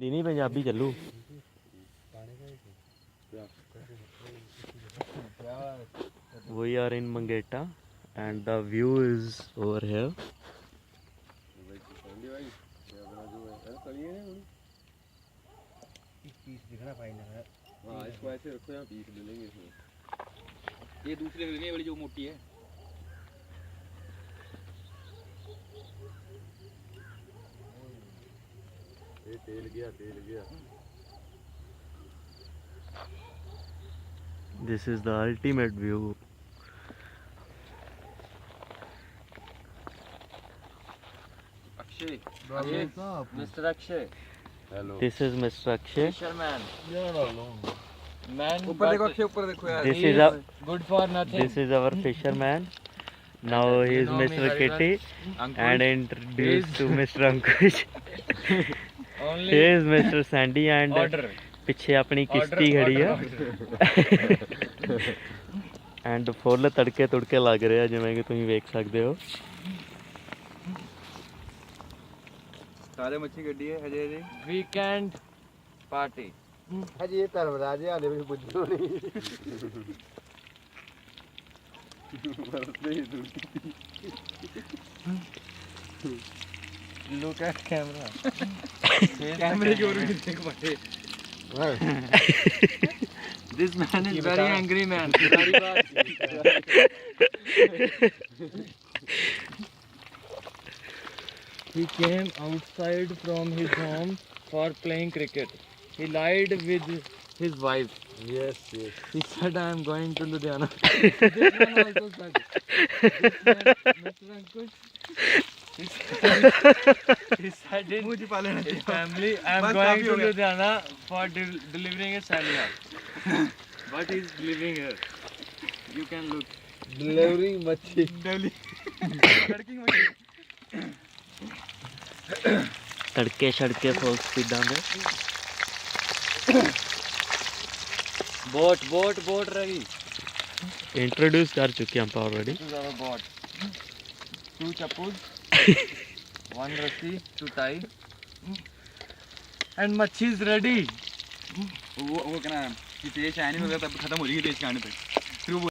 नहीं पंजाबी चलू। We are in Mangatta and the view is over here. हाँ इसको ऐसे रखो यहाँ पीस ले लेंगे इसमें। ये दूसरे ले लेंगे, बड़ी जो मोटी है। तेल गया। This is the ultimate view. Akshay, Mr. Akshay. Hello. This is Mr. Akshay. Fisherman. Man, ऊपर देखो अक्षय, ऊपर देखो यार। This is a good for nothing. this is our fisherman. Now he is You know me Mr. very Kitty Ankush. and introduced to Mr. Ankush. Only He is Mr. Sandy and order. ਪਿੱਛੇ ਆਪਣੀ ਕਿਸ਼ਤੀ ਖੜੀ ਆ and full ਤੜਕੇ ਤੁੜਕੇ ਲੱਗ ਰਿਹਾ ਜਿਵੇਂ ਕਿ ਤੁਸੀਂ ਵੇਖ ਸਕਦੇ ਹੋ। ਸਾਰੇ ਮੱਛੀ ਗੱਡੀ ਹੈ ਹਜੇ ਜੀ। Weekend party. ਹਜੇ ਧਰਮਰਾਜ ਹਾਲੇ ਵੀ ਪੁੱਜੋ ਨਹੀਂ। Look at camera. कैमरे की ओर भी देख पाते। This man is very angry man. He came outside from his home for playing cricket. He lied with his wife. Yes. He said, I am going to Ludhiana. This one also said. This man, Mr. Ankush, he said in his family, I am going to Ludhiana for delivering a salad. But he is living here. You can look. Delivering मच्छी। ਤੜਕੇ ਛੜਕੇ ਫੁੱਲ ਸਪੀਡਾਂ ਦੇ। Boat ready. Introduce ਕਰ ਚੁੱਕੇ ਆਪਾਂ already. This is our boat. 2 chappus, 1 rassi to tie, and machhi is ready. वो क्या नाम? कि तेज आने में तब खत्म हो जाएगी तेज के आने तक।